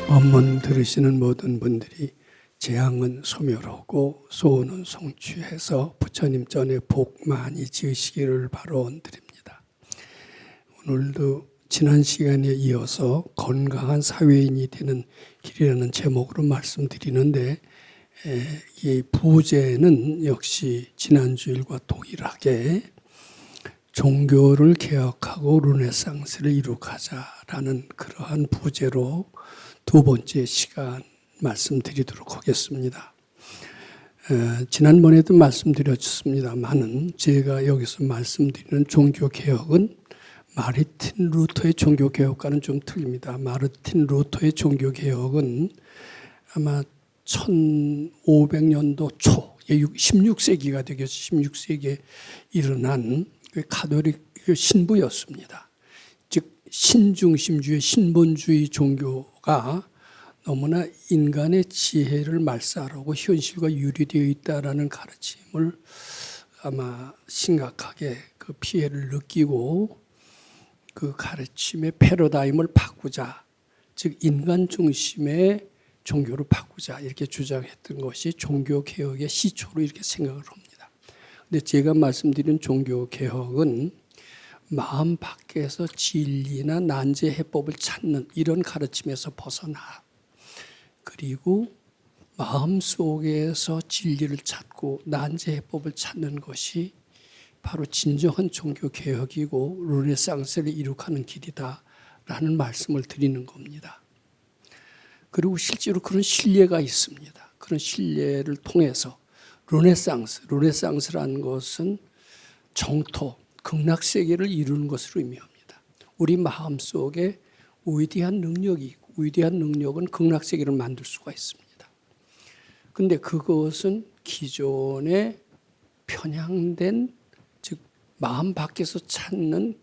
법문 들으시는 모든 분들이 재앙은 소멸하고 소원은 성취해서 부처님 전에 복 많이 지으시기를 바라드립니다. 오늘도 지난 시간에 이어서 건강한 사회인이 되는 길이라는 제목으로 말씀드리는데, 이 부제는 역시 지난주일과 동일하게 종교를 개혁하고 르네상스를 이룩하자라는 그러한 부제로 두 번째 시간 말씀드리도록 하겠습니다. 지난번에도 말씀드렸습니다만은 제가 여기서 말씀드리는 종교개혁은 마르틴 루터의 종교개혁과는 좀 틀립니다. 마르틴 루터의 종교개혁은 아마 1500년도 초, 16세기가 되겠죠. 16세기에 일어난 가톨릭 신부였습니다. 즉 신중심주의 신본주의 종교가 너무나 인간의 지혜를 말살하고 현실과 유리되어 있다라는 가르침을 아마 심각하게 그 피해를 느끼고 그 가르침의 패러다임을 바꾸자, 즉 인간 중심의 종교를 바꾸자 이렇게 주장했던 것이 종교개혁의 시초로 이렇게 생각을 합니다. 근데 제가 말씀드린 종교개혁은 마음 밖에서 진리나 난제 해법을 찾는 이런 가르침에서 벗어나, 그리고 마음 속에서 진리를 찾고 난제 해법을 찾는 것이 바로 진정한 종교개혁이고 르네상스를 이룩하는 길이다라는 말씀을 드리는 겁니다. 그리고 실제로 그런 신뢰가 있습니다. 그런 신뢰를 통해서 르네상스라는 것은 정토, 극락세계를 이루는 것으로 의미합니다. 우리 마음속에 위대한 능력이 있고 위대한 능력은 극락세계를 만들 수가 있습니다. 그런데 그것은 기존의 편향된, 즉 마음 밖에서 찾는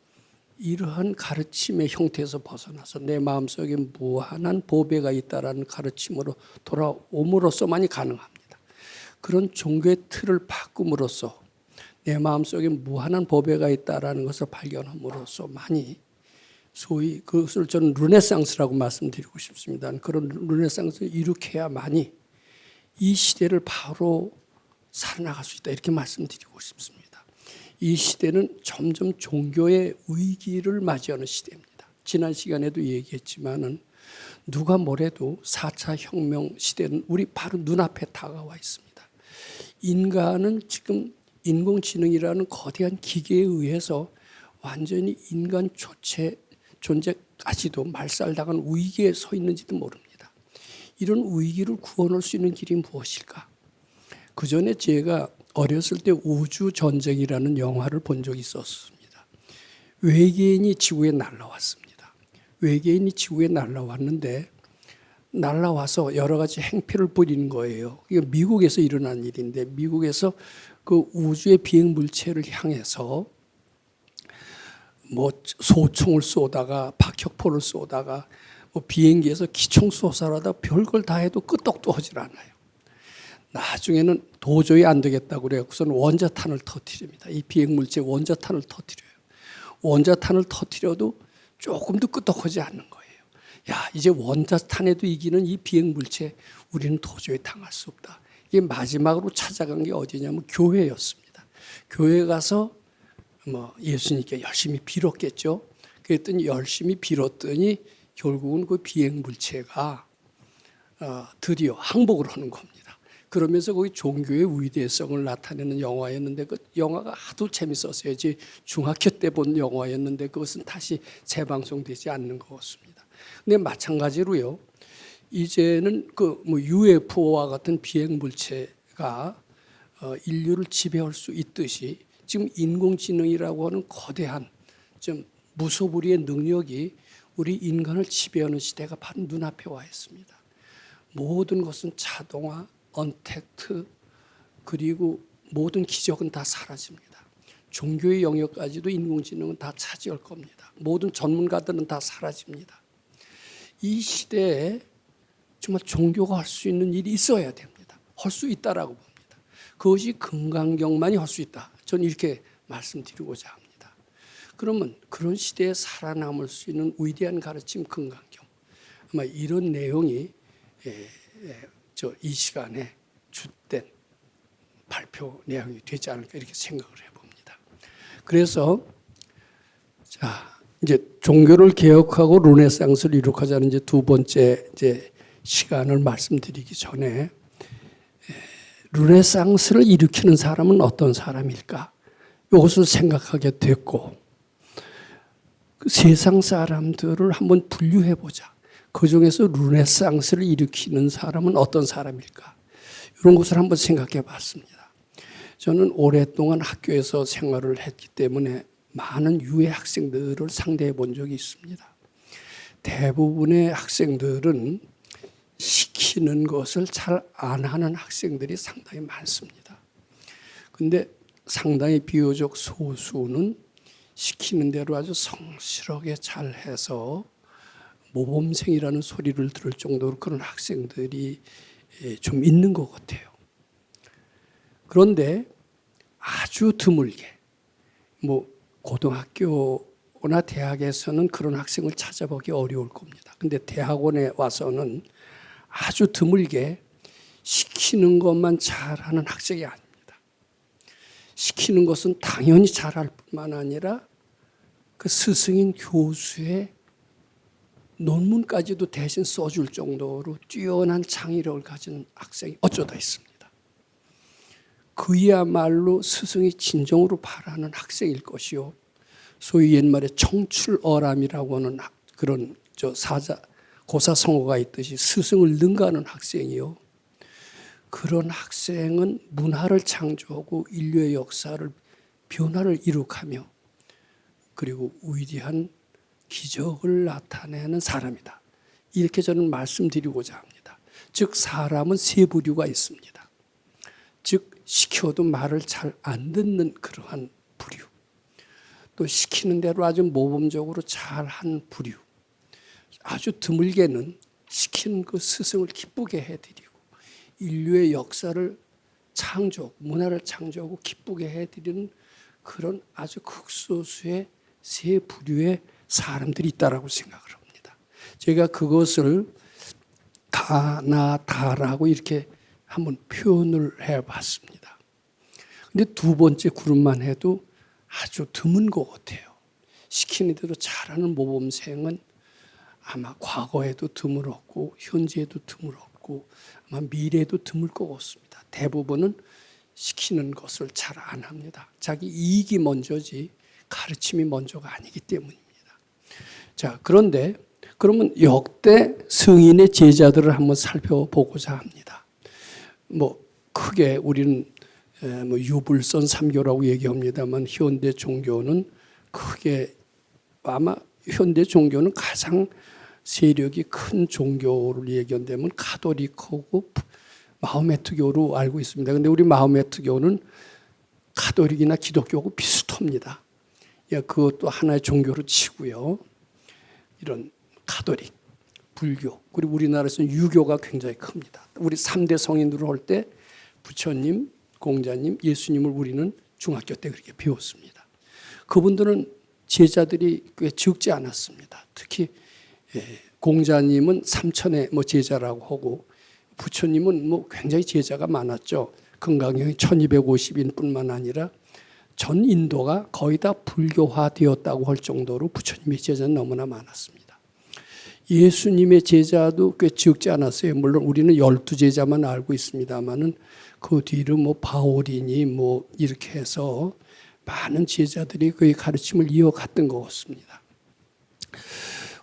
이러한 가르침의 형태에서 벗어나서 내 마음속에 무한한 보배가 있다라는 가르침으로 돌아옴으로써만이 가능합니다. 그런 종교의 틀을 바꿈으로써 내 마음속에 무한한 보배가 있다라는 것을 발견함으로써만이 소위 그것을 저는 르네상스라고 말씀드리고 싶습니다. 그런 르네상스를 일으켜야만이 이 시대를 바로 살아나갈 수 있다 이렇게 말씀드리고 싶습니다. 이 시대는 점점 종교의 위기를 맞이하는 시대입니다. 지난 시간에도 얘기했지만은 누가 뭐래도 4차 혁명 시대는 우리 바로 눈앞에 다가와 있습니다. 인간은 지금 인공지능이라는 거대한 기계에 의해서 완전히 인간 존재까지도 말살당한 위기에 서 있는지도 모릅니다. 이런 위기를 구원할 수 있는 길이 무엇일까? 그 전에 제가 어렸을 때 우주전쟁이라는 영화를 본 적이 있었습니다. 외계인이 지구에 날라왔습니다. 외계인이 지구에 날라왔는데 날라와서 여러 가지 행패를 부리는 거예요. 이게 미국에서 일어난 일인데, 미국에서 그 우주의 비행 물체를 향해서 뭐 소총을 쏘다가 박격포를 쏘다가 뭐 비행기에서 기총 쏘살하다 별걸 다 해도 끄떡도 하질 않아요. 나중에는 도저히 안 되겠다고 그래갖고서는 원자탄을 터뜨립니다. 이 비행 물체 원자탄을 터뜨려요. 원자탄을 터뜨려도 조금도 끄떡하지 않는 거예요. 야, 이제 원자탄에도 이기는 이 비행 물체 우리는 도저히 당할 수 없다. 이게 마지막으로 찾아간 게 어디냐면 교회였습니다. 교회에 가서 뭐 예수님께 열심히 빌었겠죠. 그랬더니 열심히 빌었더니 결국은 그 비행 물체가 드디어 항복을 하는 겁니다. 그러면서 거기 종교의 위대성을 나타내는 영화였는데 그 영화가 하도 재밌었어요. 제 중학교 때 본 영화였는데 그것은 다시 재방송되지 않는 것 같습니다. 근데 마찬가지로요. 이제는 그 뭐 UFO와 같은 비행 물체가 인류를 지배할 수 있듯이 지금 인공지능이라고 하는 거대한 좀 무소불위의 능력이 우리 인간을 지배하는 시대가 바로 눈앞에 와 있습니다. 모든 것은 자동화, 언택트, 그리고 모든 기적은 다 사라집니다. 종교의 영역까지도 인공지능은 다 차지할 겁니다. 모든 전문가들은 다 사라집니다. 이 시대에 정말 종교가 할 수 있는 일이 있어야 됩니다. 할 수 있다라고 봅니다. 그것이 금강경만이 할 수 있다. 저는 이렇게 말씀드리고자 합니다. 그러면 그런 시대에 살아남을 수 있는 위대한 가르침 금강경, 아마 이런 내용이 이 시간에 주된 발표 내용이 되지 않을까 이렇게 생각을 해봅니다. 그래서 이제 종교를 개혁하고 르네상스를 이룩하자는 이제 두 번째 시간을 말씀드리기 전에 르네상스를 일으키는 사람은 어떤 사람일까? 이것을 생각하게 됐고 세상 사람들을 한번 분류해 보자. 그 중에서 르네상스를 일으키는 사람은 어떤 사람일까? 이런 것을 한번 생각해 봤습니다. 저는 오랫동안 학교에서 생활을 했기 때문에 많은 유해 학생들을 상대해 본 적이 있습니다. 대부분의 학생들은 시키는 것을 잘 안 하는 학생들이 상당히 많습니다. 그런데 상당히 비교적 소수는 시키는 대로 아주 성실하게 잘해서 모범생이라는 소리를 들을 정도로 그런 학생들이 좀 있는 것 같아요. 그런데 아주 드물게 고등학교나 대학에서는 그런 학생을 찾아보기 어려울 겁니다. 그런데 대학원에 와서는 아주 드물게 시키는 것만 잘하는 학생이 아닙니다. 시키는 것은 당연히 잘할 뿐만 아니라 그 스승인 교수의 논문까지도 대신 써줄 정도로 뛰어난 창의력을 가진 학생이 어쩌다 있습니다. 그야말로 스승이 진정으로 바라는 학생일 것이요. 소위 옛말에 청출어람이라고 하는 그런 고사성어가 있듯이 스승을 능가하는 학생이요. 그런 학생은 문화를 창조하고 인류의 역사를 변화를 이룩하며 그리고 위대한 기적을 나타내는 사람이다. 이렇게 저는 말씀드리고자 합니다. 즉 사람은 세 부류가 있습니다. 즉 시켜도 말을 잘 안 듣는 그러한 부류, 또 시키는 대로 아주 모범적으로 잘한 부류, 아주 드물게는 시키는 그 스승을 기쁘게 해드리고 인류의 역사를 문화를 창조하고 기쁘게 해드리는 그런 아주 극소수의 세 부류의 사람들이 있다라고 생각을 합니다. 제가 그것을 다나다라고 이렇게 한번 표현을 해봤습니다. 근데 두 번째 그룹만 해도 아주 드문 것 같아요. 시키는 대로 잘하는 모범생은 아마 과거에도 드물었고 현재에도 드물었고 아마 미래에도 드물 것 같습니다. 대부분은 시키는 것을 잘 안 합니다. 자기 이익이 먼저지 가르침이 먼저가 아니기 때문입니다. 자, 그런데 그러면 역대 성인의 제자들을 한번 살펴보고자 합니다. 크게 우리는 유불선 삼교라고 얘기합니다만 현대 종교는 크게 아마 현대 종교는 가장 세력이 큰 종교를 얘기한다면 가톨릭하고 마호메트교로 알고 있습니다. 그런데 우리 마호메트교는 가톨릭이나 기독교하고 비슷합니다. 그것도 하나의 종교로 치고요. 이런 가톨릭, 불교, 그리고 우리나라에서는 유교가 굉장히 큽니다. 우리 3대 성인들을 할 때 부처님, 공자님, 예수님을 우리는 중학교 때 그렇게 배웠습니다. 그분들은 제자들이 꽤 적지 않았습니다. 특히 공자님은 3천의 제자라고 하고 부처님은 굉장히 제자가 많았죠. 금강경이 1250인뿐만 아니라 전 인도가 거의 다 불교화되었다고 할 정도로 부처님의 제자는 너무나 많았습니다. 예수님의 제자도 꽤 적지 않았어요. 물론 우리는 12제자만 알고 있습니다만은 그 뒤로 바울이니 이렇게 해서 많은 제자들이 그의 가르침을 이어갔던 것 같습니다.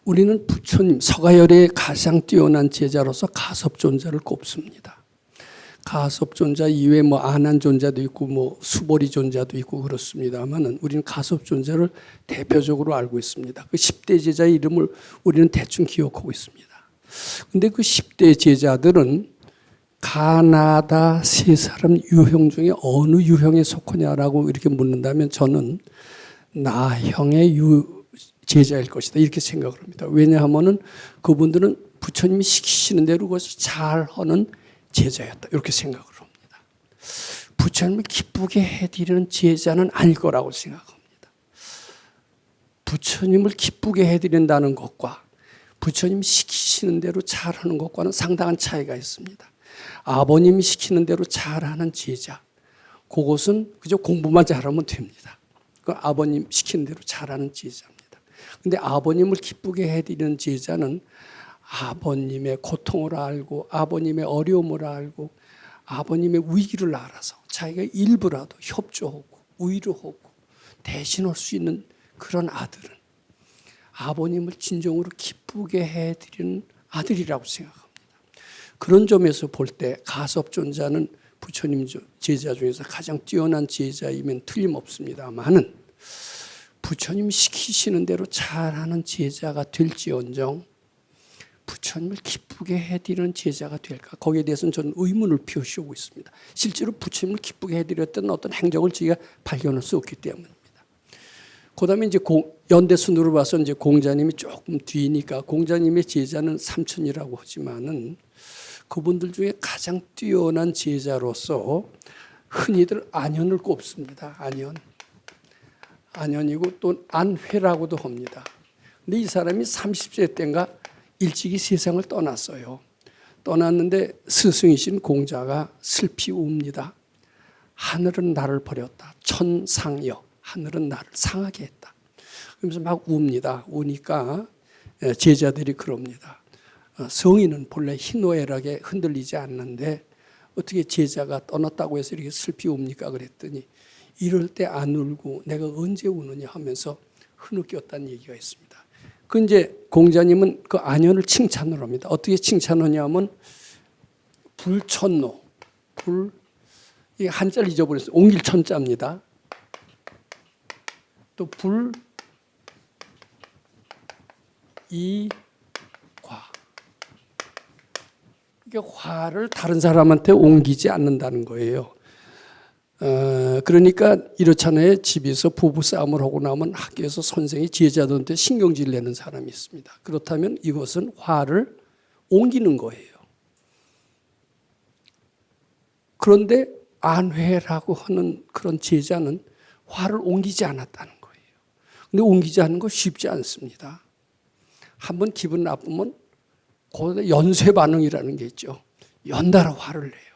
우리는 부처님, 서가열의 가장 뛰어난 제자로서 가섭존자를 꼽습니다. 가섭존자 이외에 아난존자도 있고 수보리 존자도 있고 그렇습니다만 우리는 가섭존자를 대표적으로 알고 있습니다. 그 10대 제자의 이름을 우리는 대충 기억하고 있습니다. 그런데 그 10대 제자들은 가나다 세 사람 유형 중에 어느 유형에 속하냐라고 이렇게 묻는다면 저는 나형의 제자일 것이다 이렇게 생각을 합니다. 왜냐하면 그분들은 부처님이 시키시는 대로 그것을 잘하는 제자였다 이렇게 생각을 합니다. 부처님을 기쁘게 해드리는 제자는 아닐 거라고 생각합니다. 부처님을 기쁘게 해드린다는 것과 부처님 시키시는 대로 잘하는 것과는 상당한 차이가 있습니다. 아버님이 시키는 대로 잘하는 제자, 그것은 그저 공부만 잘하면 됩니다. 그 아버님 시키는 대로 잘하는 제자입니다. 근데 아버님을 기쁘게 해드리는 제자는 아버님의 고통을 알고 아버님의 어려움을 알고 아버님의 위기를 알아서 자기가 일부라도 협조하고 위로하고 대신할 수 있는 그런 아들은 아버님을 진정으로 기쁘게 해드리는 아들이라고 생각합니다. 그런 점에서 볼 때 가섭존자는 부처님 제자 중에서 가장 뛰어난 제자이면 틀림없습니다만은 부처님 시키시는 대로 잘하는 제자가 될지언정 부처님을 기쁘게 해드리는 제자가 될까? 거기에 대해서는 저는 의문을 표시하고 있습니다. 실제로 부처님을 기쁘게 해드렸던 어떤 행적을 저희가 발견할 수 없기 때문입니다. 그다음에 이제 연대순으로 봐서 이제 공자님이 조금 뒤니까 공자님의 제자는 삼천이라고 하지만은 그분들 중에 가장 뛰어난 제자로서 흔히들 안현을 꼽습니다. 안현이고 또 안회라고도 합니다. 근데 이 사람이 30세 때인가 일찍이 세상을 떠났어요. 떠났는데 스승이신 공자가 슬피 웁니다. 하늘은 나를 버렸다. 천상여. 하늘은 나를 상하게 했다. 그러면서 막 웁니다. 우니까 제자들이 그럽니다. 성인은 본래 희노애락에 흔들리지 않는데 어떻게 제자가 떠났다고 해서 이렇게 슬피 웁니까? 그랬더니 이럴 때 안 울고 내가 언제 우느냐 하면서 흐느꼈다는 얘기가 있습니다. 그 이제 공자님은 그 안현을 칭찬을 합니다. 어떻게 칭찬하냐면 불천노, 이 한자를 잊어버렸어요. 옹길천자입니다. 또 이과. 이게 화를 다른 사람한테 옮기지 않는다는 거예요. 그러니까 이렇잖아요. 집에서 부부싸움을 하고 나면 학교에서 선생이 제자들한테 신경질 내는 사람이 있습니다. 그렇다면 이것은 화를 옮기는 거예요. 그런데 안회라고 하는 그런 제자는 화를 옮기지 않았다는 거예요. 근데 옮기지 않는 거 쉽지 않습니다. 한번 기분 나쁘면 그 연쇄 반응이라는 게 있죠. 연달아 화를 내요.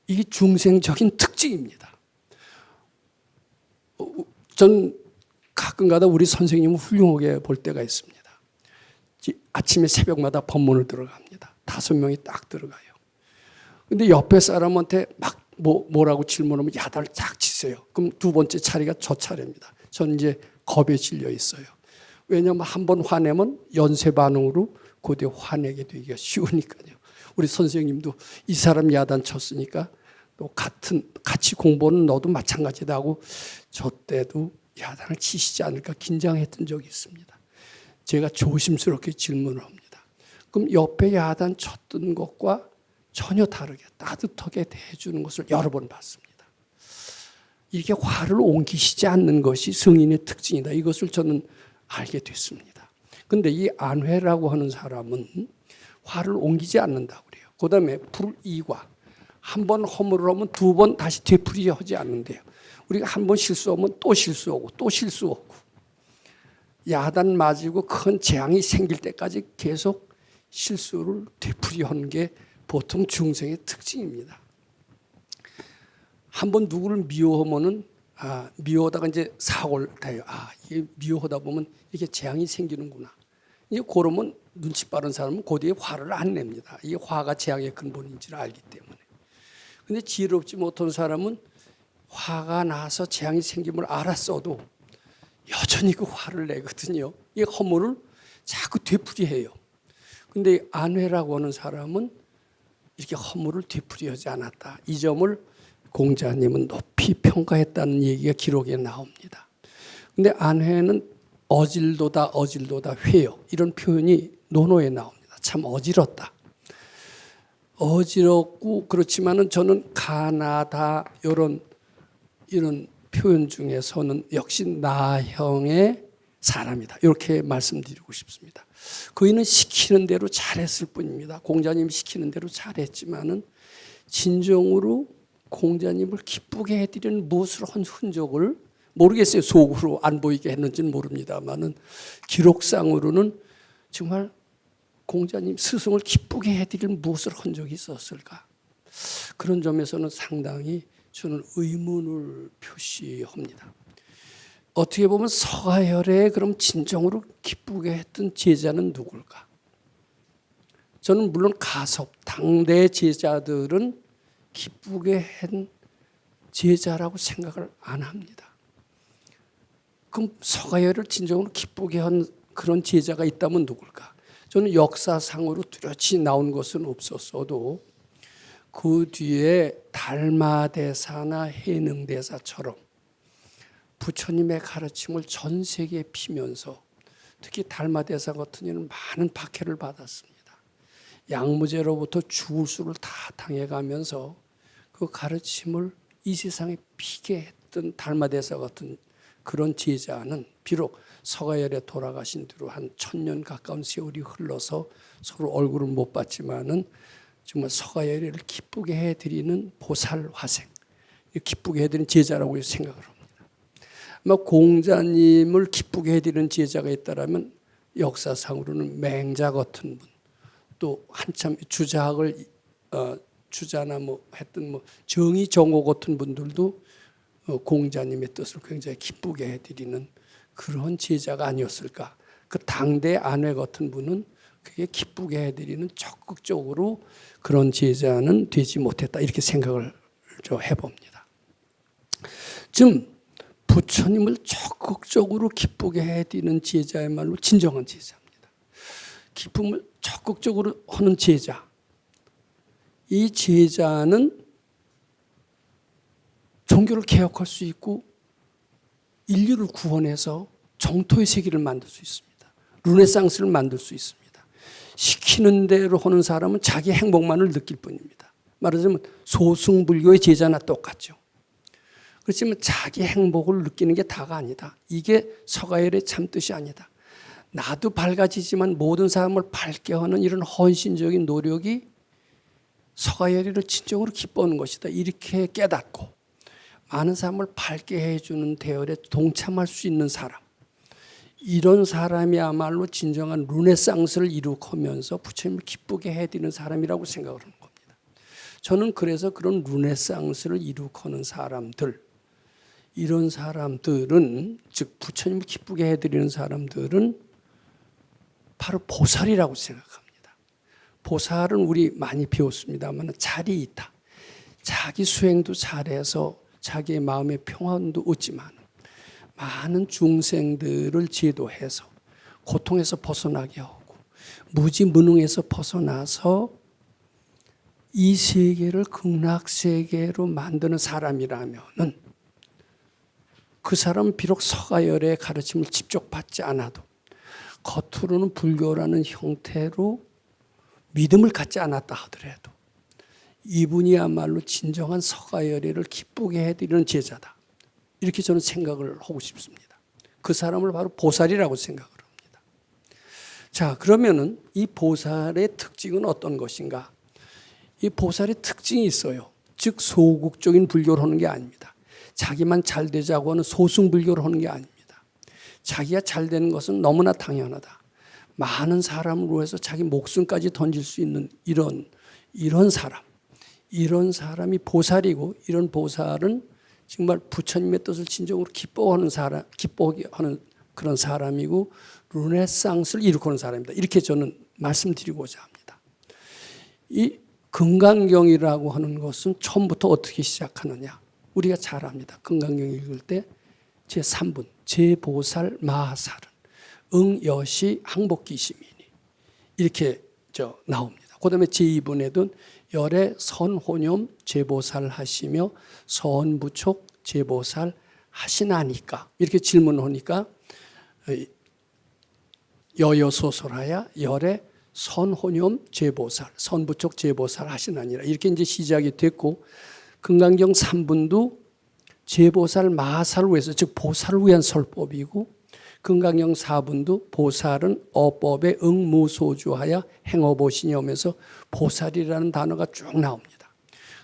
이게 중생적인 특징입니다. 전 가끔가다 우리 선생님을 훌륭하게 볼 때가 있습니다. 아침에 새벽마다 법문을 들어갑니다. 5명이 딱 들어가요. 근데 옆에 사람한테 막 뭐라고 질문하면 야단을 쫙 치세요. 그럼 두 번째 차례가 저 차례입니다. 저는 이제 겁에 질려 있어요. 왜냐하면 한번 화내면 연쇄 반응으로 그때 화내게 되기가 쉬우니까요. 우리 선생님도 이 사람 야단 쳤으니까 또 같이 공부하는 너도 마찬가지다 하고 저 때도 야단을 치시지 않을까 긴장했던 적이 있습니다. 제가 조심스럽게 질문을 합니다. 그럼 옆에 야단 쳤던 것과 전혀 다르게 따뜻하게 대해주는 것을 여러 번 봤습니다. 이게 화를 옮기시지 않는 것이 성인의 특징이다. 이것을 저는 알게 됐습니다. 그런데 이 안회라고 하는 사람은 화를 옮기지 않는다고 그래요. 그 다음에 불이과. 한 번 허물을 하면 두 번 다시 되풀이하지 않는데요. 우리가 한 번 실수하면 또 실수하고 또 실수하고 야단 맞고 큰 재앙이 생길 때까지 계속 실수를 되풀이하는 게 보통 중생의 특징입니다. 한 번 누구를 미워하면은 미워하다가 이제 사고를 타요. 이게 미워하다 보면 이렇게 재앙이 생기는구나. 이제 그러면 눈치 빠른 사람은 그 뒤에 화를 안 냅니다. 이게 화가 재앙의 근본인지를 알기 때문에. 근데 지혜롭지 못한 사람은 화가 나서 재앙이 생김을 알았어도 여전히 그 화를 내거든요. 이 허물을 자꾸 되풀이해요. 근데 안회라고 하는 사람은 이렇게 허물을 되풀이하지 않았다. 이 점을 공자님은 높이 평가했다는 얘기가 기록에 나옵니다. 근데 안회는 어질도다 회요. 이런 표현이 논어에 나옵니다. 참 어지럽다. 어지럽고 그렇지만은 저는 가나다 이런 표현 중에서는 역시 나형의 사람이다. 이렇게 말씀드리고 싶습니다. 그이는 시키는 대로 잘했을 뿐입니다. 공자님이 시키는 대로 잘했지만은 진정으로 공자님을 기쁘게 해드리는 무엇을 한 흔적을 모르겠어요. 속으로 안 보이게 했는지는 모릅니다만은 기록상으로는 정말 공자님 스승을 기쁘게 해드릴 무엇을 한 적이 있었을까? 그런 점에서는 상당히 저는 의문을 표시합니다. 어떻게 보면 서가열에 그럼 진정으로 기쁘게 했던 제자는 누굴까? 저는 물론 가섭, 당대 제자들은 기쁘게 한 제자라고 생각을 안 합니다. 그럼 서가열을 진정으로 기쁘게 한 그런 제자가 있다면 누굴까? 저는 역사상으로 뚜렷이 나온 것은 없었어도 그 뒤에 달마대사나 해능대사처럼 부처님의 가르침을 전 세계에 피면서 특히 달마대사 같은 경우는 많은 박해를 받았습니다. 양무제로부터 죽을 수를 다 당해가면서 그 가르침을 이 세상에 피게 했던 달마대사 같은 그런 제자는 비록 서가열에 돌아가신 뒤로 한 1000년 가까운 세월이 흘러서 서로 얼굴을 못 봤지만은 정말 서가열을 기쁘게 해드리는 보살 화생, 기쁘게 해드리는 제자라고 생각을 합니다. 아마 공자님을 기쁘게 해드리는 제자가 있다라면 역사상으로는 맹자 같은 분, 또 한참 주자학을 주자나 뭐 했던 뭐 정의 정오 같은 분들도 공자님의 뜻을 굉장히 기쁘게 해드리는 그런 제자가 아니었을까. 그 당대 안회 같은 분은 그게 기쁘게 해드리는 적극적으로 그런 제자는 되지 못했다 이렇게 생각을 해봅니다. 좀 부처님을 적극적으로 기쁘게 해드리는 제자야말로 진정한 제자입니다. 기쁨을 적극적으로 하는 제자. 이 제자는 종교를 개혁할 수 있고 인류를 구원해서 정토의 세계를 만들 수 있습니다. 르네상스를 만들 수 있습니다. 시키는 대로 하는 사람은 자기 행복만을 느낄 뿐입니다. 말하자면 소승불교의 제자나 똑같죠. 그렇지만 자기 행복을 느끼는 게 다가 아니다. 이게 서가열의 참뜻이 아니다. 나도 밝아지지만 모든 사람을 밝게 하는 이런 헌신적인 노력이 서가열이를 진정으로 기뻐하는 것이다. 이렇게 깨닫고 많은 사람을 밝게 해주는 대열에 동참할 수 있는 사람, 이런 사람이야말로 진정한 르네상스를 이룩하면서 부처님을 기쁘게 해드리는 사람이라고 생각을 하는 겁니다. 저는 그래서 그런 르네상스를 이룩하는 사람들, 이런 사람들은 즉 부처님을 기쁘게 해드리는 사람들은 바로 보살이라고 생각합니다. 보살은 우리 많이 배웠습니다만 자리이타, 자기 수행도 잘해서 자기의 마음의 평안도 얻지만 많은 중생들을 제도해서 고통에서 벗어나게 하고 무지무능에서 벗어나서 이 세계를 극락세계로 만드는 사람이라면은 그 사람은 비록 서가열의 가르침을 직접 받지 않아도 겉으로는 불교라는 형태로 믿음을 갖지 않았다 하더라도 이분이야말로 진정한 서가열애를 기쁘게 해드리는 제자다. 이렇게 저는 생각을 하고 싶습니다. 그 사람을 바로 보살이라고 생각을 합니다. 자, 그러면은 이 보살의 특징은 어떤 것인가? 이 보살의 특징이 있어요. 즉 소극적인 불교를 하는 게 아닙니다. 자기만 잘 되자고 하는 소승불교를 하는 게 아닙니다. 자기가 잘 되는 것은 너무나 당연하다. 많은 사람을 위해서 자기 목숨까지 던질 수 있는 이런 사람. 이런 사람이 보살이고 이런 보살은 정말 부처님의 뜻을 진정으로 기뻐하는 사람, 기뻐하게 하는 그런 사람이고 르네상스를 이룩하는 사람입니다. 이렇게 저는 말씀드리고자 합니다. 이 금강경이라고 하는 것은 처음부터 어떻게 시작하느냐? 우리가 잘 압니다. 금강경 읽을 때 제3분 제보살 마하살은 응여시 항복기시미니 이렇게 나옵니다. 그 다음에 제2분에도 열애 선혼염 제보살 하시며 선부촉 제보살 하시나니까 이렇게 질문하니까 여여소설하야 열애 선혼염 제보살 선부촉 제보살 하시나니라 이렇게 이제 시작이 됐고 금강경 3분도 제보살 마하살을 위해서 즉 보살을 위한 설법이고 금강경 4분도 보살은 어법에 응무소주하여 행어보시니 하면서 보살이라는 단어가 쭉 나옵니다.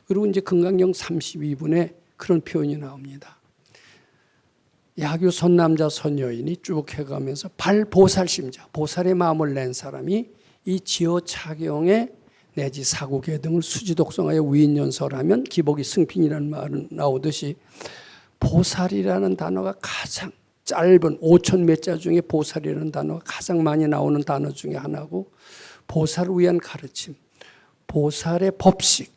그리고 이제 금강경 32분에 그런 표현이 나옵니다. 야규 선남자 선여인이 쭉 해가면서 발보살심자, 보살의 마음을 낸 사람이 이 지어착용의 내지 사구계 등을 수지독성하여 위인연설하면 기복이 승핀이라는 말은 나오듯이 보살이라는 단어가 가장 짧은 5천 몇 자 중에 보살이라는 단어가 가장 많이 나오는 단어 중에 하나고, 보살을 위한 가르침, 보살의 법식,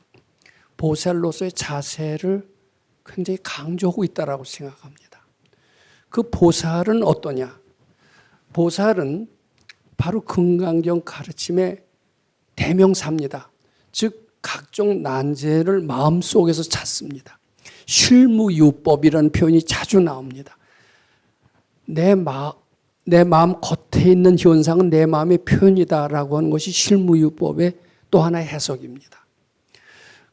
보살로서의 자세를 굉장히 강조하고 있다고 생각합니다. 그 보살은 어떠냐? 보살은 바로 금강경 가르침의 대명사입니다. 즉 각종 난제를 마음속에서 찾습니다. 실무유법이라는 표현이 자주 나옵니다. 내 마음 겉에 있는 현상은 내 마음의 표현이다라고 하는 것이 실무유법의 또 하나의 해석입니다.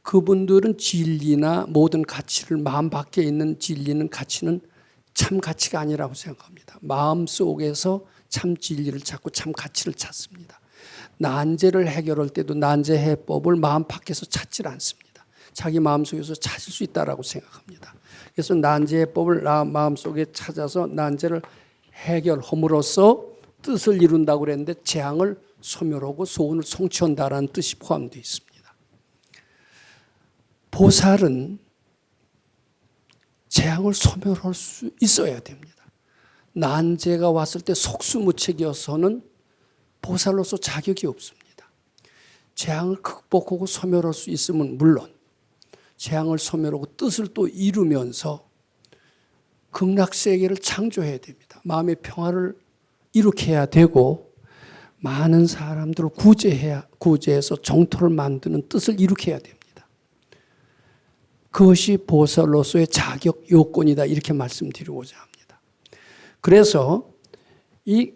그분들은 진리나 모든 가치를, 마음 밖에 있는 진리는 가치는 참 가치가 아니라고 생각합니다. 마음속에서 참 진리를 찾고 참 가치를 찾습니다. 난제를 해결할 때도 난제 해법을 마음 밖에서 찾질 않습니다. 자기 마음속에서 찾을 수 있다고 생각합니다. 그래서 난제 해법을 마음속에 찾아서 난제를 해결함으로써 뜻을 이룬다고 그랬는데 재앙을 소멸하고 소원을 성취한다라는 뜻이 포함되어 있습니다. 보살은 재앙을 소멸할 수 있어야 됩니다. 난제가 왔을 때 속수무책이어서는 보살로서 자격이 없습니다. 재앙을 극복하고 소멸할 수 있으면 물론 재앙을 소멸하고 뜻을 또 이루면서 극락세계를 창조해야 됩니다. 마음의 평화를 일으켜야 되고 많은 사람들을 구제해서 정토를 만드는 뜻을 일으켜야 됩니다. 그것이 보살로서의 자격 요건이다, 이렇게 말씀드리고자 합니다. 그래서 이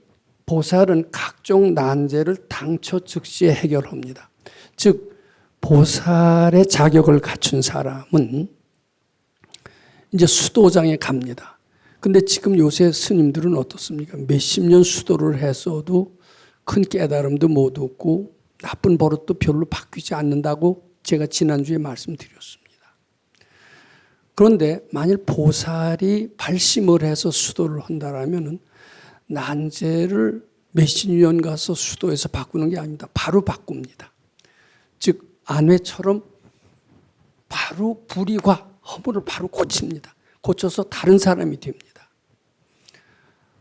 보살은 각종 난제를 당초 즉시에 해결합니다. 즉 보살의 자격을 갖춘 사람은 이제 수도장에 갑니다. 근데 지금 요새 스님들은 어떻습니까? 몇십 년 수도를 했어도 큰 깨달음도 못 얻고 나쁜 버릇도 별로 바뀌지 않는다고 제가 지난주에 말씀드렸습니다. 그런데 만일 보살이 발심을 해서 수도를 한다라면 난제를 몇십 년 가서 수도에서 바꾸는 게 아닙니다. 바로 바꿉니다. 즉 안회처럼 바로 불의과 허물을 바로 고칩니다. 고쳐서 다른 사람이 됩니다.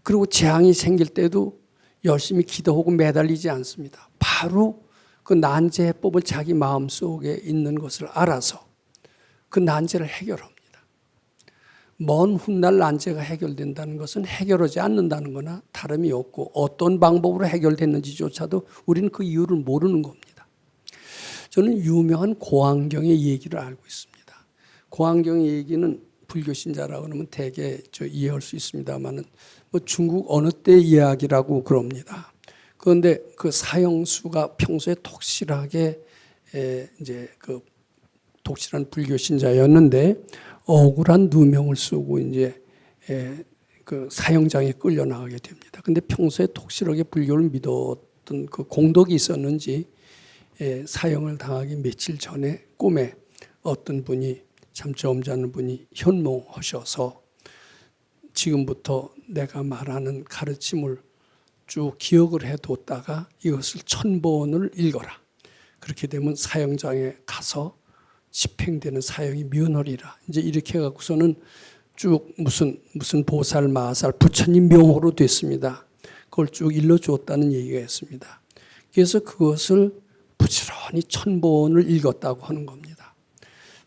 그리고 재앙이 생길 때도 열심히 기도하고 매달리지 않습니다. 바로 그 난제 해법을 자기 마음속에 있는 것을 알아서 그 난제를 해결합니다. 먼 훗날 난제가 해결된다는 것은 해결하지 않는다는 거나 다름이 없고 어떤 방법으로 해결됐는지조차도 우리는 그 이유를 모르는 겁니다. 저는 유명한 고환경의 얘기를 알고 있습니다. 고환경의 얘기는 불교 신자라고 하면 대개 이해할 수 있습니다만은 뭐 중국 어느 때 이야기라고 그럽니다. 그런데 그 사형수가 평소에 독실하게 이제 그 독실한 불교 신자였는데 억울한 누명을 쓰고 이제 그 사형장에 끌려 나가게 됩니다. 근데 평소에 독실하게 불교를 믿었던 그 공덕이 있었는지 사형을 당하기 며칠 전에 꿈에 어떤 분이 참 점잖은 분이 현몽하셔서 지금부터 내가 말하는 가르침을 쭉 기억을 해뒀다가 이것을 1000번을 읽어라. 그렇게 되면 사형장에 가서 집행되는 사형이 면허리라. 이제 이렇게 해갖고서는 쭉 무슨 보살, 마살, 부처님 명호로 됐습니다. 그걸 쭉 일러주었다는 얘기가 있습니다. 그래서 그것을 부지런히 1000번을 읽었다고 하는 겁니다.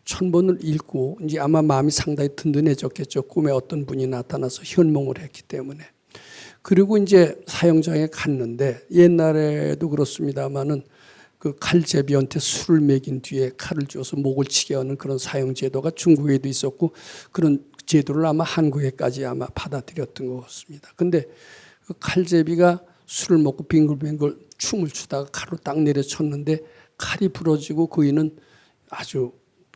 1000번을 읽고 이제 아마 마음이 상당히 든든해졌겠죠. 꿈에 어떤 분이 나타나서 현몽을 했기 때문에. 그리고 이제 사형장에 갔는데 옛날에도 그렇습니다만은 그 칼제비한테 술을 먹인 뒤에 칼을 쥐어서 목을 치게 하는 그런 사형 제도가 중국에도 있었고 그런 제도를 아마 한국에까지 아마 받아들였던 것 같습니다. 근데 그 칼제비가 술을 먹고 빙글빙글 춤을 추다가 칼로 딱 내려쳤는데 칼이 부러지고 그이는 아주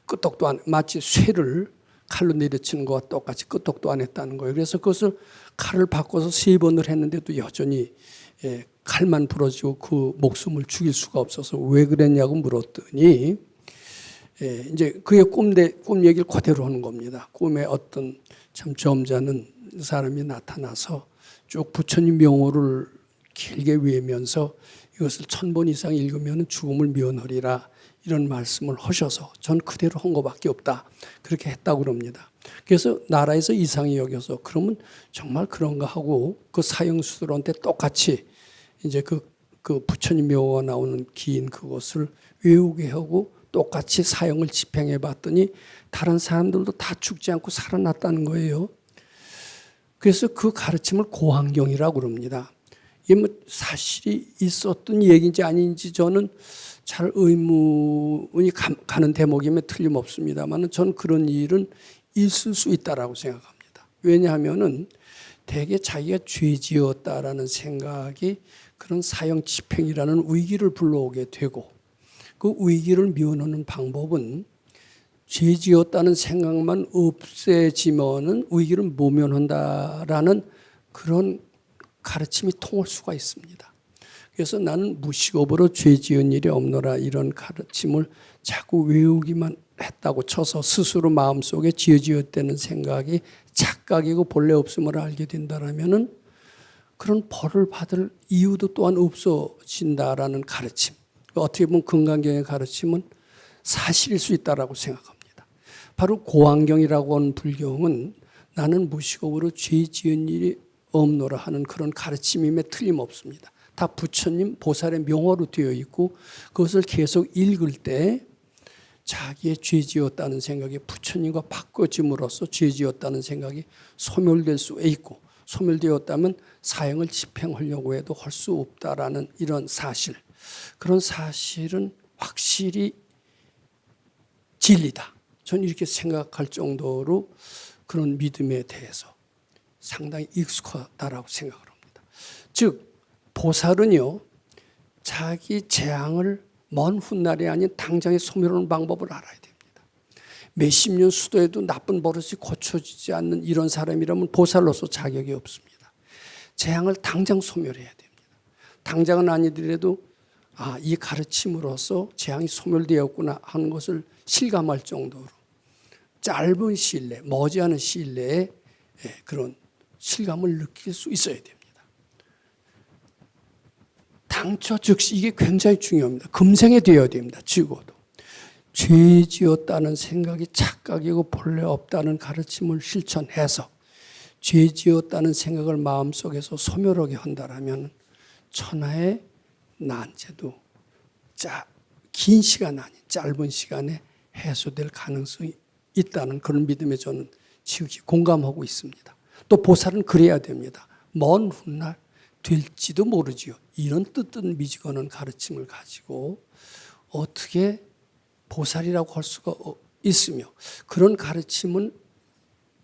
끄떡도 안, 마치 쇠를 칼로 내려치는 것과 똑같이 끄떡도 안 했다는 거예요. 그래서 그것을 칼을 바꿔서 3번을 했는데도 여전히 칼만 부러지고 그 목숨을 죽일 수가 없어서 왜 그랬냐고 물었더니 이제 그의 꿈 얘기를 그대로 하는 겁니다. 꿈에 어떤 참 점잖은 사람이 나타나서 쭉 부처님 명호를 길게 외면서 이것을 1000번 이상 읽으면 죽음을 면하리라 이런 말씀을 하셔서 전 그대로 한 것밖에 없다. 그렇게 했다고 그럽니다. 그래서 나라에서 이상히 여겨서 그러면 정말 그런가 하고 그 사형수들한테 똑같이 이제 그 부처님 묘가 나오는 긴 그것을 외우게 하고 똑같이 사형을 집행해 봤더니 다른 사람들도 다 죽지 않고 살아났다는 거예요. 그래서 그 가르침을 고환경이라고 그럽니다. 이게 뭐 사실이 있었던 얘기인지 아닌지 저는 잘 의문이 가는 대목임에 틀림없습니다만 저는 그런 일은 있을 수 있다라고 생각합니다. 왜냐하면은 대개 자기가 죄 지었다라는 생각이 그런 사형 집행이라는 위기를 불러오게 되고 그 위기를 면하는 방법은 죄 지었다는 생각만 없애지면은 위기를 모면한다라는 그런 가르침이 통할 수가 있습니다. 그래서 나는 무식업으로 죄 지은 일이 없노라 이런 가르침을 자꾸 외우기만 했다고 쳐서 스스로 마음속에 지어지었다는 생각이 착각이고 본래 없음을 알게 된다라면은 그런 벌을 받을 이유도 또한 없어진다라는 가르침. 어떻게 보면 금강경의 가르침은 사실일 수 있다라고 생각합니다. 바로 고환경이라고 하는 불경은 나는 무식업으로 죄 지은 일이 없노라 하는 그런 가르침임에 틀림없습니다. 다 부처님 보살의 명호로 되어 있고 그것을 계속 읽을 때 자기의 죄 지었다는 생각이 부처님과 바꿔짐으로써 죄 지었다는 생각이 소멸될 수 있고 소멸되었다면 사형을 집행하려고 해도 할 수 없다라는 이런 사실, 그런 사실은 확실히 진리다. 저는 이렇게 생각할 정도로 그런 믿음에 대해서 상당히 익숙하다라고 생각을 합니다. 즉 보살은요 자기 재앙을 먼 훗날이 아닌 당장에 소멸하는 방법을 알아야 됩니다. 몇십 년 수도에도 나쁜 버릇이 고쳐지지 않는 이런 사람이라면 보살로서 자격이 없습니다. 재앙을 당장 소멸해야 됩니다. 당장은 아니더라도 이 가르침으로써 재앙이 소멸되었구나 하는 것을 실감할 정도로 짧은 시일 내, 머지않은 시일 내에 그런 실감을 느낄 수 있어야 됩니다. 당초 즉시 이게 굉장히 중요합니다. 금생에 되어야 됩니다. 죽어도. 죄 지었다는 생각이 착각이고 본래 없다는 가르침을 실천해서 죄 지었다는 생각을 마음속에서 소멸하게 한다면 천하의 난제도 긴 시간 아닌 짧은 시간에 해소될 가능성이 있다는 그런 믿음에 저는 지극히 공감하고 있습니다. 또 보살은 그래야 됩니다. 먼 훗날 될지도 모르지요. 이런 뜻은 미지근한 가르침을 가지고 어떻게 보살이라고 할 수가 있으며 그런 가르침은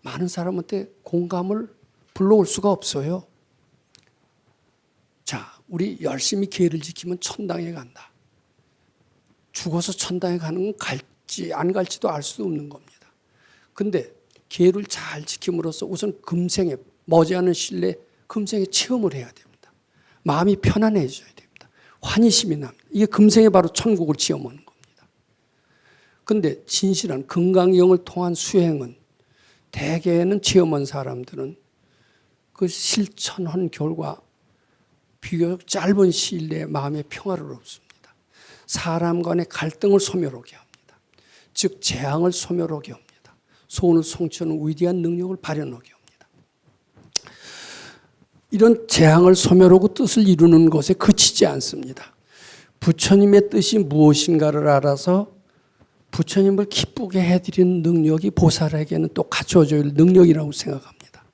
많은 사람한테 공감을 불러올 수가 없어요. 자, 우리 열심히 계를 지키면 천당에 간다. 죽어서 천당에 가는 건 갈지 안 갈지도 알 수 없는 겁니다. 근데 계를 잘 지킴으로써 우선 금생에 머지않은 시일 내에 금생에 체험을 해야 됩니다. 마음이 편안해져야 됩니다. 환희심이 납니다. 이게 금생에 바로 천국을 체험하는 겁니다. 근데 진실한 금강경을 통한 수행은 대개는 체험한 사람들은 그 실천한 결과 비교적 짧은 시일 내에 마음의 평화를 얻습니다. 사람 간의 갈등을 소멸하게 합니다. 즉 재앙을 소멸하게 합니다. 소원을 성취하는 위대한 능력을 발현하게 합니다. 이런 재앙을 소멸하고 뜻을 이루는 것에 그치지 않습니다. 부처님의 뜻이 무엇인가를 알아서 부처님을 기쁘게 해드리는 능력이 보살에게는 또 갖춰져야 할 능력이라고 생각합니다.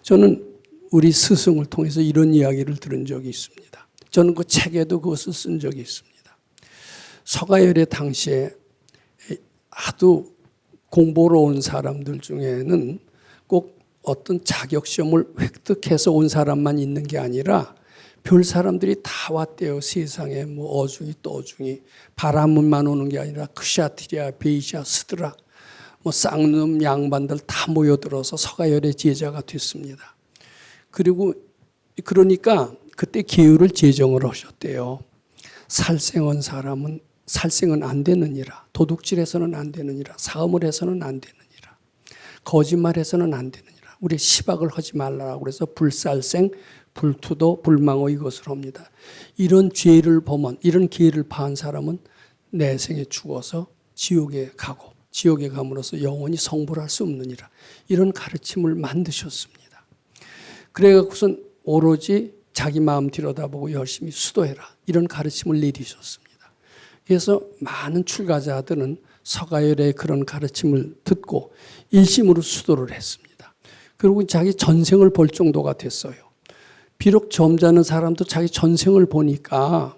저는 우리 스승을 통해서 이런 이야기를 들은 적이 있습니다. 저는 그 책에도 그것을 쓴 적이 있습니다. 서가열의 당시에 하도 공부로 온 사람들 중에는 꼭 어떤 자격시험을 획득해서 온 사람만 있는 게 아니라 별 사람들이 다 왔대요. 세상에 뭐 어중이 떠중이 바람만 오는 게 아니라 크샤트리아, 베이샤, 스드라 뭐 쌍놈 양반들 다 모여들어서 서가열의 제자가 됐습니다. 그리고 그러니까 그때 계율을 제정을 하셨대요. 살생한 사람은 살생은 안 되느니라. 도둑질해서는 안 되느니라. 사음을 해서는 안 되느니라. 거짓말해서는 안 되느니라. 우리 시박을 하지 말라라고 그래서 불살생, 불투도, 불망호 이것을 합니다. 이런 죄를 범한, 이런 기회를 파한 사람은 내 생에 죽어서 지옥에 가고 지옥에 감으로써 영원히 성불할 수 없느니라. 이런 가르침을 만드셨습니다. 그래갖고선 오로지 자기 마음 들여다보고 열심히 수도해라. 이런 가르침을 내리셨습니다. 그래서 많은 출가자들은 서가열의 그런 가르침을 듣고 일심으로 수도를 했습니다. 그리고 자기 전생을 볼 정도가 됐어요. 비록 점잖은 사람도 자기 전생을 보니까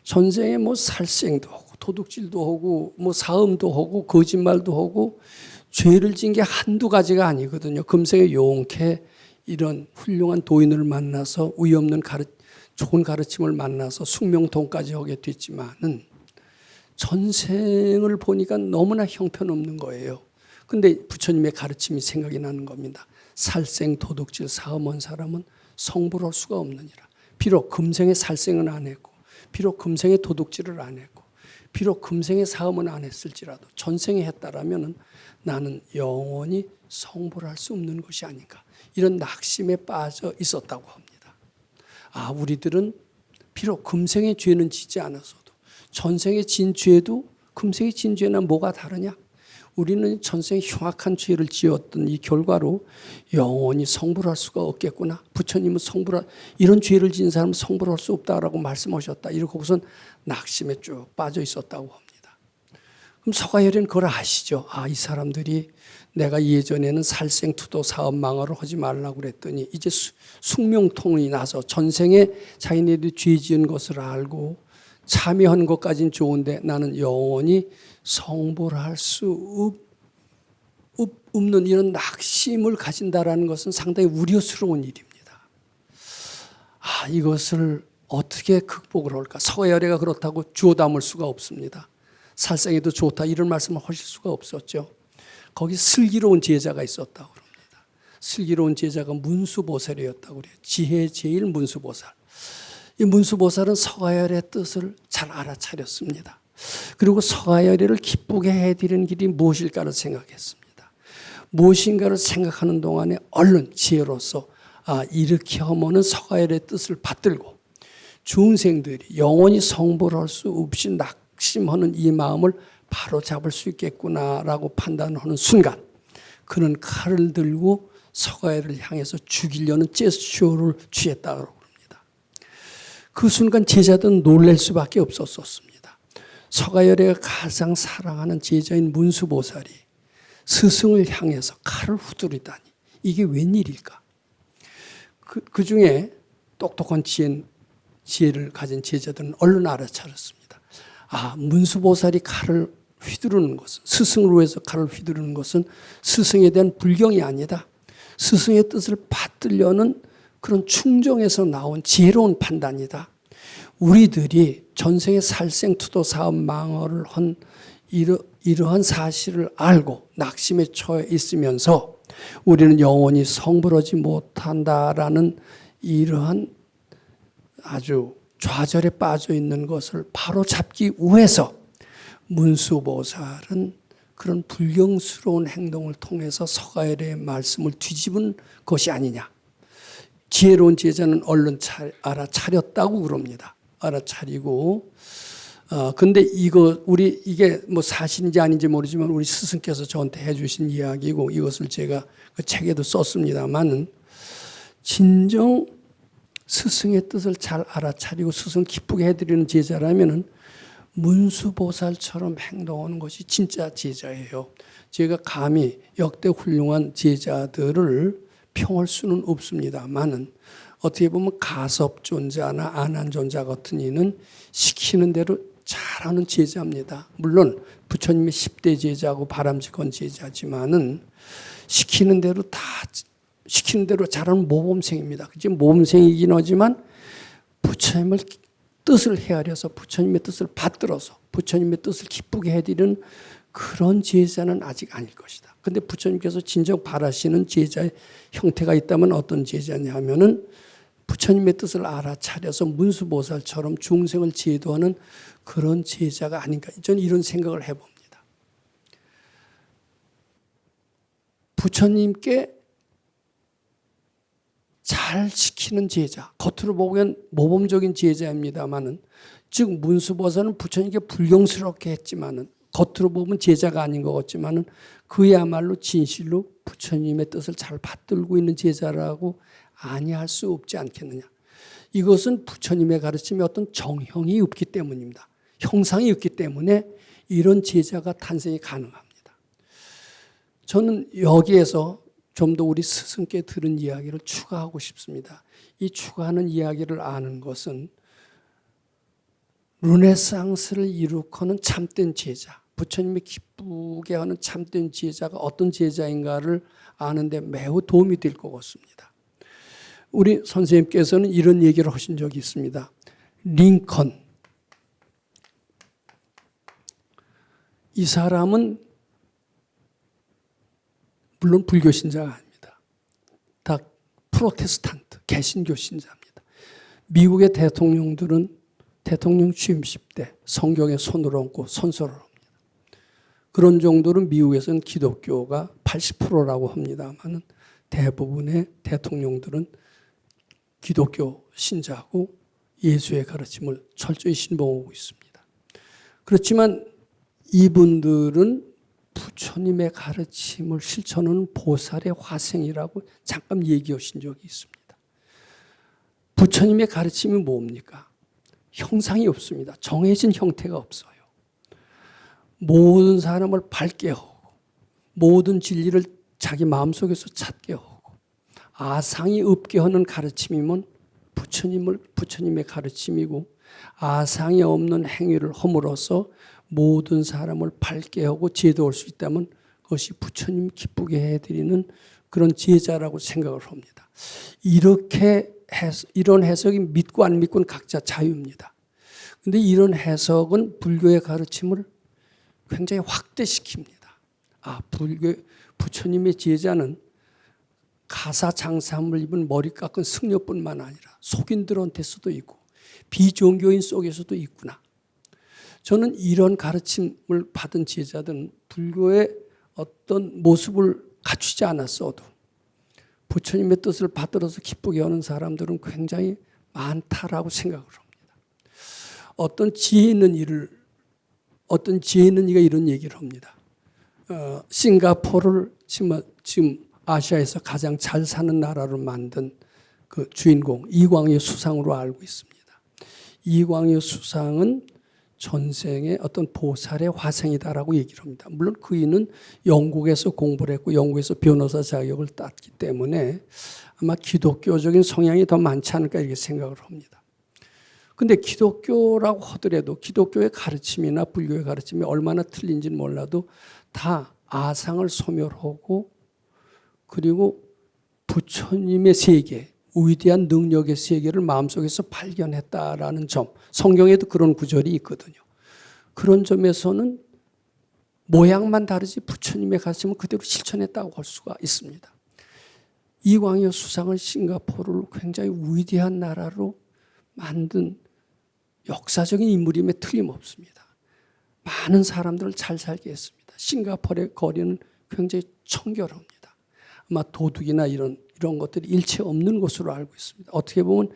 전생에 뭐 살생도 하고 도둑질도 하고 뭐 사음도 하고 거짓말도 하고 죄를 진 게 한두 가지가 아니거든요. 금생에 용케 이런 훌륭한 도인을 만나서 의의 없는 좋은 가르침을 만나서 숙명통까지 하게 됐지만은 전생을 보니까 너무나 형편없는 거예요. 근데 부처님의 가르침이 생각이 나는 겁니다. 살생, 도둑질, 사음한 사람은 성불할 수가 없느니라. 비록 금생에 살생은 안 했고 비록 금생에 도둑질을 안 했고 비록 금생에 사음은 안 했을지라도 전생에 했다라면 나는 영원히 성불할 수 없는 것이 아닌가. 이런 낙심에 빠져 있었다고 합니다. 아, 우리들은 비록 금생의 죄는 지지 않았어도 전생에 진 죄도 금생에 진 죄나 뭐가 다르냐? 우리는 전생에 흉악한 죄를 지었던 이 결과로 영원히 성불할 수가 없겠구나. 부처님은 이런 죄를 지은 사람은 성불할 수 없다라고 말씀하셨다. 이러고 우선 낙심에 쭉 빠져 있었다고 합니다. 그럼 서가열이는 그걸 아시죠? 아, 이 사람들이 내가 예전에는 살생, 투도, 사업, 망어를 하지 말라고 그랬더니 이제 숙명통이 나서 전생에 자기네들이 죄 지은 것을 알고 참여하는 것까지는 좋은데 나는 영원히 성불할 수 없는 이런 낙심을 가진다라는 것은 상당히 우려스러운 일입니다. 아, 이것을 어떻게 극복을 할까? 서가열애가 그렇다고 주워 담을 수가 없습니다. 살생에도 좋다 이런 말씀을 하실 수가 없었죠. 거기 슬기로운 제자가 있었다고 합니다. 슬기로운 제자가 문수보살이었다고 그래요. 지혜 제일 문수보살. 이 문수보살은 서가열의 뜻을 잘 알아차렸습니다. 그리고 서가열이를 기쁘게 해드리는 길이 무엇일까를 생각했습니다. 무엇인가를 생각하는 동안에 얼른 지혜로서 이렇게 하면은 서가열의 뜻을 받들고 중생들이 영원히 성불할 수 없이 낙심하는 이 마음을 바로 잡을 수 있겠구나라고 판단하는 순간 그는 칼을 들고 서가열을 향해서 죽이려는 제스처를 취했다고 합니다. 그 순간 제자들은 놀랄 수밖에 없었습니다. 서가열이가 가장 사랑하는 제자인 문수보살이 스승을 향해서 칼을 후두르다니 이게 웬일일까? 그 중에 똑똑한 지혜를 가진 제자들은 얼른 알아차렸습니다. 아, 문수보살이 칼을 휘두르는 것은 스승으로 해서 칼을 휘두르는 것은 스승에 대한 불경이 아니다. 스승의 뜻을 받들려는 그런 충정에서 나온 지혜로운 판단이다. 우리들이 전생에 살생, 투도, 사업, 망어를 한 이러한 사실을 알고 낙심에 처해 있으면서 우리는 영원히 성불하지 못한다라는 이러한 아주 좌절에 빠져 있는 것을 바로 잡기 위해서 문수보살은 그런 불경스러운 행동을 통해서 서가열의 말씀을 뒤집은 것이 아니냐. 지혜로운 제자는 얼른 알아차렸다고 그럽니다. 알아차리고 근데 이게 뭐 사실인지 아닌지 모르지만 우리 스승께서 저한테 해주신 이야기고 이것을 제가 그 책에도 썼습니다만은 진정 스승의 뜻을 잘 알아차리고 스승을 기쁘게 해드리는 제자라면은 문수보살처럼 행동하는 것이 진짜 제자예요. 제가 감히 역대 훌륭한 제자들을 평할 수는 없습니다만은 어떻게 보면 가섭존자나 안한존자 같은 이는 시키는 대로 잘하는 제자입니다. 물론 부처님의 10대 제자고 바람직한 제자지만은 시키는 대로 잘하는 모범생입니다. 그치? 모범생이긴 하지만 부처님의 뜻을 헤아려서 부처님의 뜻을 받들어서 부처님의 뜻을 기쁘게 해드리는 그런 제자는 아직 아닐 것이다. 그런데 부처님께서 진정 바라시는 제자의 형태가 있다면 어떤 제자냐 하면은 부처님의 뜻을 알아차려서 문수보살처럼 중생을 제도하는 그런 제자가 아닌가. 저는 이런 생각을 해봅니다. 부처님께 잘 지키는 제자, 겉으로 보기엔 모범적인 제자입니다마는, 즉 문수보살은 부처님께 불경스럽게 했지만은, 겉으로 보면 제자가 아닌 것 같지만은 그야말로 진실로 부처님의 뜻을 잘 받들고 있는 제자라고 아니할 수 없지 않겠느냐. 이것은 부처님의 가르침에 어떤 정형이 없기 때문입니다. 형상이 없기 때문에 이런 제자가 탄생이 가능합니다. 저는 여기에서 좀 더 우리 스승께 들은 이야기를 추가하고 싶습니다. 이 추가하는 이야기를 아는 것은 르네상스를 이룩하는 참된 제자, 부처님이 기쁘게 하는 참된 제자가 어떤 제자인가를 아는 데 매우 도움이 될 것 같습니다. 우리 선생님께서는 이런 얘기를 하신 적이 있습니다. 링컨, 이 사람은 물론 불교 신자가 아닙니다. 다 프로테스탄트, 개신교 신자입니다. 미국의 대통령들은 대통령 취임식 때 성경에 손을 얹고 선서를 합니다. 그런 정도로 미국에서는 기독교가 80%라고 합니다만 대부분의 대통령들은 기독교 신자고 예수의 가르침을 철저히 신봉하고 있습니다. 그렇지만 이분들은 부처님의 가르침을 실천하는 보살의 화생이라고 잠깐 얘기하신 적이 있습니다. 부처님의 가르침이 뭡니까? 형상이 없습니다. 정해진 형태가 없어요. 모든 사람을 밝게 하고 모든 진리를 자기 마음속에서 찾게 하고 아상이 없게 하는 가르침이면 부처님의 가르침이고, 아상이 없는 행위를 함으로써 모든 사람을 밝게 하고 제도할 수 있다면 그것이 부처님 기쁘게 해드리는 그런 제자라고 생각을 합니다. 이런 해석이 믿고 안 믿고는 각자 자유입니다. 그런데 이런 해석은 불교의 가르침을 굉장히 확대시킵니다. 부처님의 제자는 가사 장삼을 입은 머리 깎은 승려뿐만 아니라 속인들한테서도 있고 비종교인 속에서도 있구나. 저는 이런 가르침을 받은 제자들은 불교의 어떤 모습을 갖추지 않았어도 부처님의 뜻을 받들어서 기쁘게 하는 사람들은 굉장히 많다라고 생각을 합니다. 어떤 지혜 있는 이가 이런 얘기를 합니다. 싱가포르를 지금 아시아에서 가장 잘 사는 나라로 만든 그 주인공 이광유 수상으로 알고 있습니다. 이광유 수상은 전생에 어떤 보살의 화생이다라고 얘기를 합니다. 물론 그이는 영국에서 공부를 했고 영국에서 변호사 자격을 땄기 때문에 아마 기독교적인 성향이 더 많지 않을까 이렇게 생각을 합니다. 그런데 기독교라고 하더라도 기독교의 가르침이나 불교의 가르침이 얼마나 틀린지는 몰라도 다 아상을 소멸하고 그리고 부처님의 세계, 위대한 능력의 세계를 마음속에서 발견했다라는 점, 성경에도 그런 구절이 있거든요. 그런 점에서는 모양만 다르지 부처님의 가르침을 그대로 실천했다고 할 수가 있습니다. 이광유 수상은 싱가포르를 굉장히 위대한 나라로 만든 역사적인 인물임에 틀림없습니다. 많은 사람들을 잘 살게 했습니다. 싱가포르의 거리는 굉장히 청결합니다. 아마 도둑이나 이런 것들이 일체 없는 곳으로 알고 있습니다. 어떻게 보면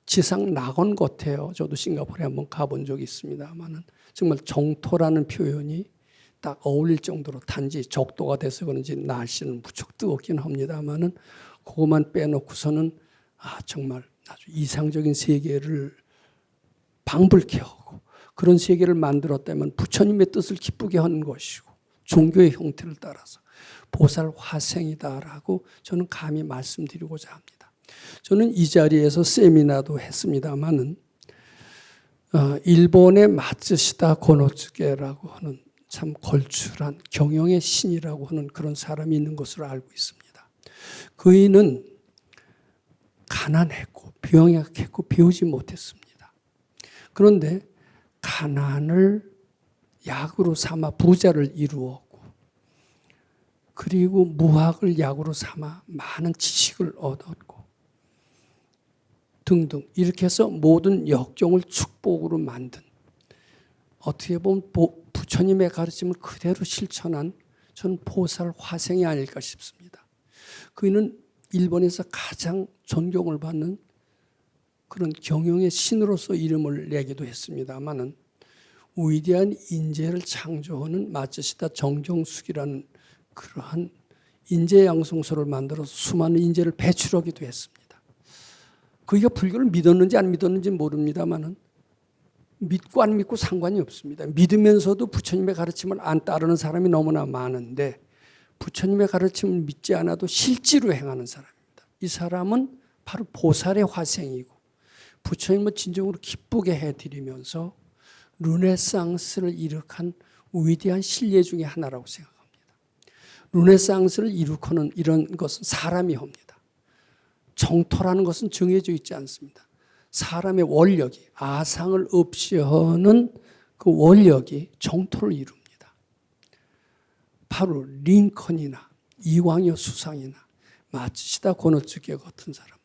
지상 낙원 같아요. 저도 싱가포르에 한번 가본 적이 있습니다만은 정말 정토라는 표현이 딱 어울릴 정도로, 단지 적도가 돼서 그런지 날씨는 무척 뜨겁긴 합니다만은 그것만 빼놓고서는 정말 아주 이상적인 세계를 방불케 하고 그런 세계를 만들었다면 부처님의 뜻을 기쁘게 하는 것이고 종교의 형태를 따라서 보살 화생이다라고 저는 감히 말씀드리고자 합니다. 저는 이 자리에서 세미나도 했습니다마는 일본의 마츠시다 고노츠케라고 하는 참 걸출한 경영의 신이라고 하는 그런 사람이 있는 것으로 알고 있습니다. 그이는 가난했고 병약했고 배우지 못했습니다. 그런데 가난을 약으로 삼아 부자를 이루었고 그리고 무학을 약으로 삼아 많은 지식을 얻었고 등등 이렇게 해서 모든 역경을 축복으로 만든, 어떻게 보면 부처님의 가르침을 그대로 실천한 저는 보살 화생이 아닐까 싶습니다. 그는 일본에서 가장 존경을 받는 그런 경영의 신으로서 이름을 내기도 했습니다마는 위대한 인재를 창조하는 마츠시다 정경숙이라는 그러한 인재 양성소를 만들어서 수많은 인재를 배출하기도 했습니다. 그가 불교를 믿었는지 안 믿었는지 모릅니다마는 믿고 안 믿고 상관이 없습니다. 믿으면서도 부처님의 가르침을 안 따르는 사람이 너무나 많은데 부처님의 가르침을 믿지 않아도 실제로 행하는 사람입니다. 이 사람은 바로 보살의 화생이고 부처님을 진정으로 기쁘게 해드리면서 르네상스를 일으킨 위대한 신뢰 중에 하나라고 생각합니다. 르네상스를 일으키는 이런 것은 사람이 합니다. 정토라는 것은 정해져 있지 않습니다. 사람의 원력이 아상을 없이 하는 그 원력이 정토를 이룹니다. 바로 링컨이나 이왕여 수상이나 마츠시다 고노츠케 같은 사람,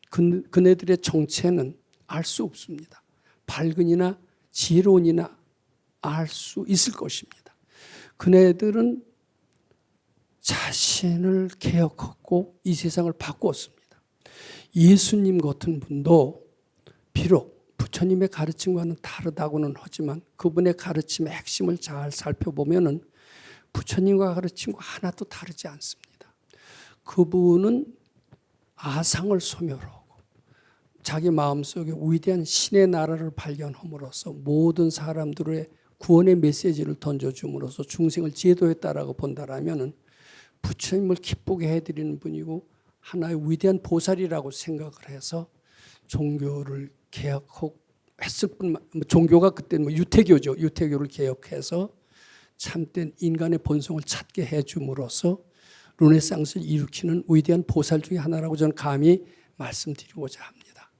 그네들의 정체는 알 수 없습니다. 밝은이나 지혜로운이나 알 수 있을 것입니다. 그네들은 자신을 개혁하고 이 세상을 바꾸었습니다. 예수님 같은 분도 비록 부처님의 가르침과는 다르다고는 하지만 그분의 가르침의 핵심을 잘 살펴보면은 부처님과 가르침과 하나도 다르지 않습니다. 그분은 아상을 소멸하고 자기 마음속에 위대한 신의 나라를 발견함으로써 모든 사람들의 구원의 메시지를 던져줌으로써 중생을 제도했다라고 본다라면은 부처님을 기쁘게 해드리는 분이고 하나의 위대한 보살이라고 생각을 해서 종교를 개혁했을 뿐만 종교가 그때는 유태교죠. 유태교를 개혁해서 참된 인간의 본성을 찾게 해줌으로써 르네상스를 일으키는 위대한 보살 중에 하나라고 저는 감히 말씀드리고자 합니다.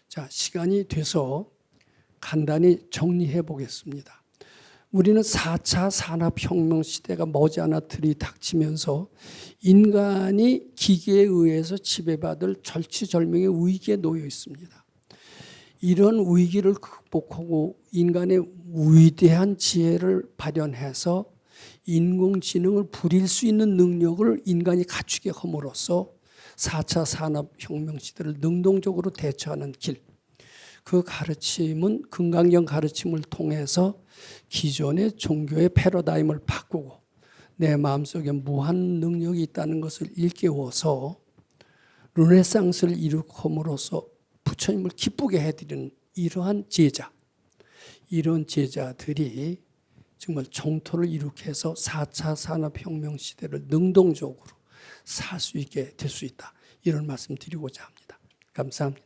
자, 시간이 돼서 간단히 정리해 보겠습니다. 우리는 4차 산업혁명 시대가 머지않아 들이닥치면서 인간이 기계에 의해서 지배받을 절치절명의 위기에 놓여 있습니다. 이런 위기를 극복하고 인간의 위대한 지혜를 발현해서 인공지능을 부릴 수 있는 능력을 인간이 갖추게 함으로써 4차 산업혁명 시대를 능동적으로 대처하는 길, 그 가르침은 금강경 가르침을 통해서 기존의 종교의 패러다임을 바꾸고 내 마음속에 무한 능력이 있다는 것을 일깨워서 르네상스를 일으킴으로써 부처님을 기쁘게 해드리는 이러한 제자, 이런 제자들이 정말 정토를 일으켜서 4차 산업혁명 시대를 능동적으로 살 수 있게 될 수 있다. 이런 말씀 드리고자 합니다. 감사합니다.